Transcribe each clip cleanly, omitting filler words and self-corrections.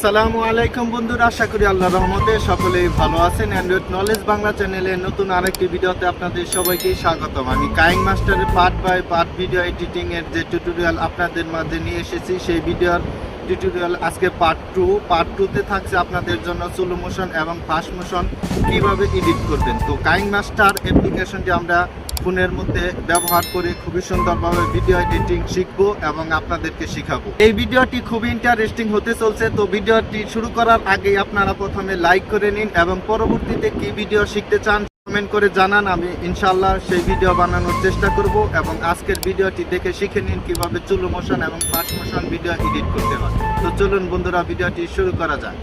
আসসালামু আলাইকুম বন্ধুরা, আশা করি আল্লাহর রহমতে সকলেই ভালো আছেন। অ্যান্ড্রয়েড নলেজ বাংলা চ্যানেলের নতুন আরেকটি ভিডিওতে আপনাদের সবাইকে স্বাগতম। আমি কাইংমাস্টারের part by part video editing এর যে টিউটোরিয়াল আপনাদের মাঝে নিয়ে এসেছি, সেই ভিডিওর টিউটোরিয়াল আজকে পার্ট টুতে থাকছে আপনাদের জন্য স্লো মোশন এবং ফাস্ট মোশন কিভাবে এডিট করবেন। তো কাইংমাস্টার অ্যাপ্লিকেশনটি আমরা ফোনের মধ্যে ব্যবহার করে খুবই সুন্দরভাবে ভিডিও এডিটিং শিখবো এবং আপনাদেরকে শিখাবো। এই ভিডিওটি খুবই ইন্টারেস্টিং হতে চলছে। তো ভিডিওটি শুরু করার আগেই আপনারা প্রথমে লাইক করে নিন এবং পরবর্তীতে কি ভিডিও শিখতে চান কমেন্ট করে জানান। আমি ইনশাআল্লাহ সেই ভিডিও বানানোর চেষ্টা করব এবং আজকের ভিডিওটি দেখে শিখে নিন কিভাবে স্লো মোশন এবং ফাস্ট মোশন ভিডিও এডিট করতে হয়। তো চলুন বন্ধুরা, ভিডিওটি শুরু করা যাক।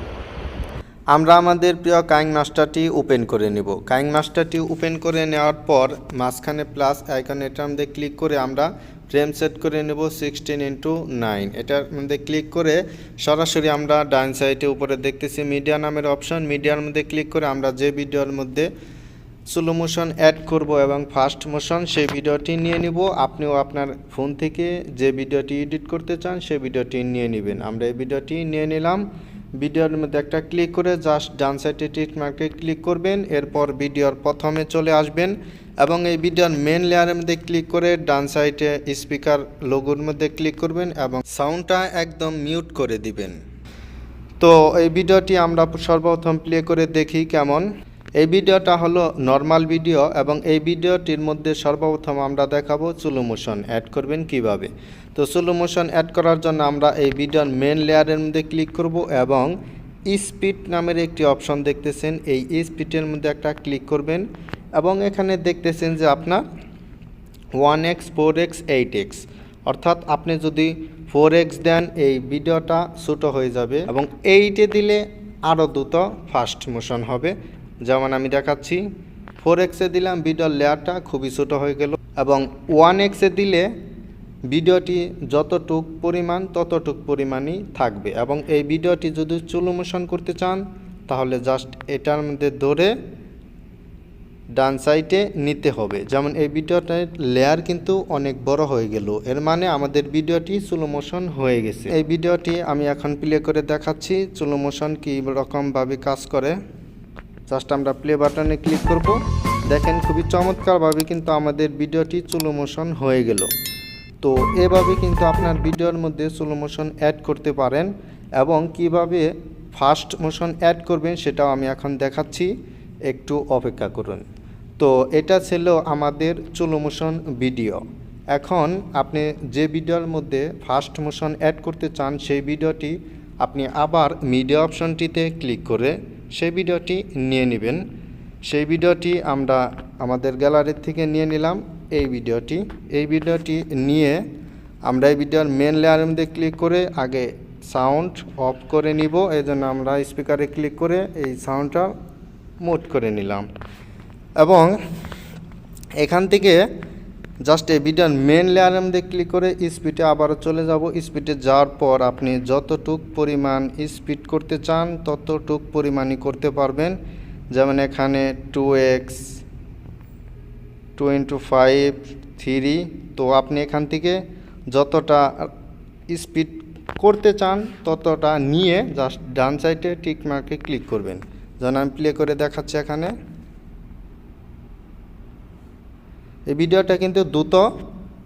আমরা আমাদের প্রিয় কাইংমাস্টারটি ওপেন করে নেব। কাইংমাস্টারটি ওপেন করে নেওয়ার পর মাঝখানে প্লাস আইকন, এটার মধ্যে ক্লিক করে আমরা ফ্রেম সেট করে নেব 16:9। এটার মধ্যে ক্লিক করে সরাসরি আমরা ডান সাইডে উপরে দেখতেছি মিডিয়া নামের অপশন। মিডিয়ার মধ্যে ক্লিক করে আমরা যে ভিডিওর মধ্যে স্লো মোশন অ্যাড করব এবং ফাস্ট মোশন সেই ভিডিওটি নিয়ে নিব। আপনিও আপনার ফোন থেকে যে ভিডিওটি এডিট করতে চান সেই ভিডিওটি নিয়ে নেবেন। আমরা এই ভিডিওটি নিয়ে নিলাম। ভিডিওর মধ্যে একটা ক্লিক করে জাস্ট ডান সাইডে টিক মার্কে ক্লিক করবেন। এরপর ভিডিওর প্রথমে চলে আসবেন এবং এই ভিডিওর মেন লেয়ারের মধ্যে ক্লিক করে ডান সাইডে স্পিকার লোগোর মধ্যে ক্লিক করবেন এবং সাউন্ডটা একদম মিউট করে দিবেন। তো এই ভিডিওটি আমরা সর্বপ্রথম প্লে করে দেখি কেমন। এই ভিডিওটা হলো নর্মাল ভিডিও এবং এই ভিডিওটির মধ্যে সর্বপ্রথম আমরা দেখাবো স্লো মোশন অ্যাড করবেন কিভাবে। তো স্লো মোশন অ্যাড করার জন্য আমরা এই ভিডিওর মেন লেয়ারের মধ্যে ক্লিক করব এবং স্পিড নামের একটি অপশন দেখতেছেন, এই স্পিডের মধ্যে একটা ক্লিক করবেন এবং এখানে দেখতেছেন যে আপনার 1x 4x 8x, অর্থাৎ আপনি যদি 4x দেন এই ভিডিওটা ছোটো হয়ে যাবে এবং 8-এ দিলে আরও দ্রুত ফাস্ট মোশন হবে। যেমন আমি দেখাচ্ছি, 4x-এ দিলাম, ভিডিওর লেয়ারটা খুবই ছোটো হয়ে গেল এবং 1x-এ দিলে ভিডিওটি যতটুক পরিমাণ ততটুক পরিমাণই থাকবে। এবং এই ভিডিওটি যদি স্লো মোশন করতে চান তাহলে জাস্ট এটার মধ্যে ধরে ডান সাইডে নিতে হবে। যেমন এই ভিডিওটার লেয়ার কিন্তু অনেক বড় হয়ে গেল, এর মানে আমাদের ভিডিওটি স্লো মোশন হয়ে গেছে। এই ভিডিওটি আমি এখন প্লে করে দেখাচ্ছি স্লো মোশন কী রকমভাবে কাজ করে। জাস্ট আমরা প্লে বাটনে ক্লিক করব। দেখেন খুবই চমৎকারভাবে কিন্তু আমাদের ভিডিওটি স্লো মোশন হয়ে গেল। তো এভাবে কিন্তু আপনার ভিডিওর মধ্যে স্লো মোশন অ্যাড করতে পারেন এবং কিভাবে ফাস্ট মোশন অ্যাড করবেন সেটাও আমি এখন দেখাচ্ছি, একটু অপেক্ষা করুন। তো এটা ছিল আমাদের স্লো মোশন ভিডিও। এখন আপনি যে ভিডিওর মধ্যে ফাস্ট মোশন অ্যাড করতে চান সেই ভিডিওটি আপনি আবার মিডিয়া অপশনটিতে ক্লিক করে সেই ভিডিওটি নিয়ে নেবেন। সেই ভিডিওটি আমরা আমাদের গ্যালারির থেকে নিয়ে নিলাম। এই ভিডিওটি নিয়ে আমরা এই ভিডিওর মেন লেয়ারের মধ্যে ক্লিক করে আগে সাউন্ড অফ করে নিব। এই জন্য আমরা স্পিকারে ক্লিক করে এই সাউন্ডটা মিউট করে নিলাম এবং এখান থেকে জাস্ট এই ভিডিওর মেন লেয়ারের মধ্যে ক্লিক করে স্পিডে আবারও চলে যাব। স্পিডে যাওয়ার পর আপনি যতটুক পরিমাণ স্পিড করতে চান ততটুক পরিমাণই করতে পারবেন। যেমন এখানে 2x 2x5 3। তো আপনি এখান থেকে যতটা স্পিড করতে চান ততটা নিয়ে জাস্ট ডান সাইডে টিক মার্কে ক্লিক করবেন। যেন আমি প্লে করে দেখাচ্ছি। এখানে এই ভিডিওটা কিন্তু দ্রুত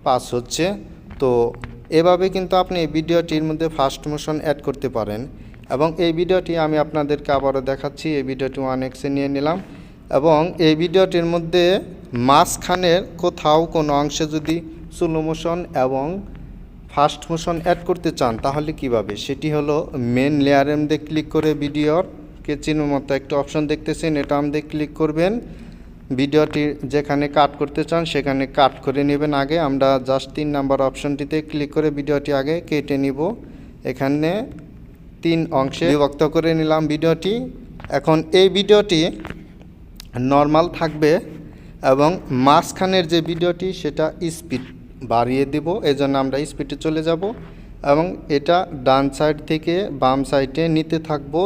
পাস হচ্ছে। তো এভাবে কিন্তু আপনি এই ভিডিওটির মধ্যে ফাস্ট মোশন অ্যাড করতে পারেন এবং এই ভিডিওটি আমি আপনাদেরকে আবারও দেখাচ্ছি। এই ভিডিওটি 1x-এ নিয়ে নিলাম এবং এই ভিডিওটির মধ্যে মাঝখানের কোথাও কোনো অংশে যদি স্লো মোশন এবং ফাস্ট মোশন অ্যাড করতে চান তাহলে কিভাবে, সেটি হলো মেন লেয়ারের মধ্যে ক্লিক করে ভিডিওর চিহ্নের মতো একটা অপশন দেখতেছেন, এটা আমাদের ক্লিক করবেন। ভিডিওটি যেখানে কাট করতে চান সেখানে কাট করে নেবেন। আগে আমরা জাস্ট 3 নাম্বার অপশনটিতে ক্লিক করে ভিডিওটি আগে কেটে নিব। এখানে 3 অংশে বিভক্ত করে নিলাম ভিডিওটি। এখন এই ভিডিওটি নর্মাল থাকবে এবং মাঝখানের যে ভিডিওটি সেটা স্পিড বাড়িয়ে দেব। এই জন্য আমরা স্পিডে চলে যাব এবং এটা ডান সাইড থেকে বাম সাইডে নিতে থাকবো।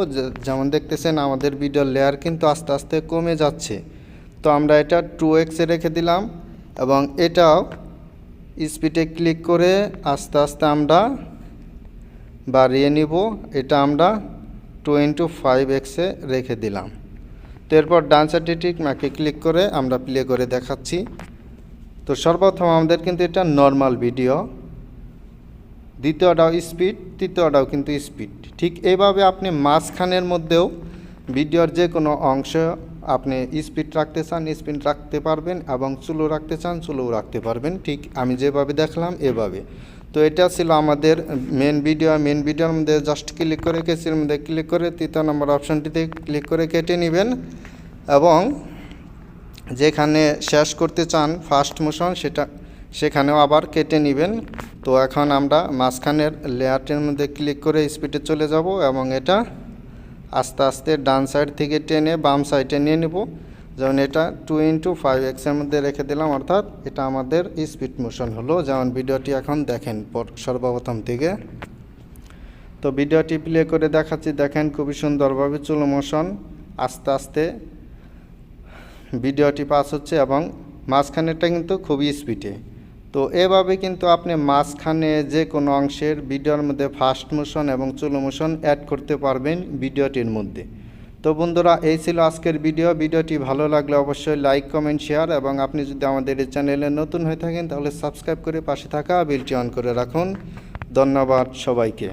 যেমন দেখতেছেন আমাদের ভিডিওর লেয়ার কিন্তু আস্তে আস্তে কমে যাচ্ছে। তো আমরা এটা 2x-এ রেখে দিলাম এবং এটাও স্পিডে ক্লিক করে আস্তে আস্তে আমরা বাড়িয়ে নিব। এটা আমরা 2x5 রেখে দিলাম। তো এরপর ডান সাইডে টিক মার্কে ক্লিক করে আমরা প্লে করে দেখাচ্ছি। তো সর্বপ্রথম আমাদের কিন্তু এটা নর্মাল ভিডিও, দ্বিতীয়টাও স্পিড, তৃতীয়টাও কিন্তু স্পিড। ঠিক এইভাবে আপনি মাঝখানের মধ্যেও ভিডিওর যে কোনো অংশ আপনি স্পিড রাখতে চান স্পিড রাখতে পারবেন, এবং স্লো রাখতে চান স্লোও রাখতে পারবেন, ঠিক আমি যেভাবে দেখলাম এভাবে। তো এটা ছিল আমাদের মেন ভিডিওর মধ্যে জাস্ট ক্লিক করে কেসির মধ্যে ক্লিক করে তৃতীয় নম্বর অপশানটিতে ক্লিক করে কেটে নেবেন, এবং যেখানে শেষ করতে চান ফার্স্ট মোশন সেখানেও আবার কেটে নেবেন। তো এখন আমরা মাঝখানের লেয়ারটির মধ্যে ক্লিক করে স্পিডে চলে যাব, এবং এটা আস্তে আস্তে ডান সাইড থেকে টেনে বাম সাইডে নিয়ে নেব। যেমন এটা 2x5 মধ্যে রেখে দিলাম, অর্থাৎ এটা আমাদের স্পিড মোশন হলো। যেমন ভিডিওটি এখন দেখেন সর্বপ্রথম থেকে। তো ভিডিওটি প্লে করে দেখাচ্ছি, দেখেন খুবই সুন্দরভাবে স্লো মোশন আস্তে আস্তে ভিডিওটি পাস হচ্ছে, এবং মাঝখানেরটা কিন্তু খুবই স্পিডে। তো এভাবে কিন্তু আপনি মাঝখানে যে কোনো অংশের ভিডিওর মধ্যে ফাস্ট মোশন এবং স্লো মোশন অ্যাড করতে পারবেন ভিডিওটির মধ্যে। তো বন্ধুরা, এই ছিল আজকের ভিডিওটি ভালো লাগলে অবশ্যই লাইক কমেন্ট শেয়ার, এবং আপনি যদি আমাদের এই চ্যানেলে নতুন হয়ে থাকেন তাহলে সাবস্ক্রাইব করে পাশে থাকা বেলটি অন করে রাখুন। ধন্যবাদ সবাইকে।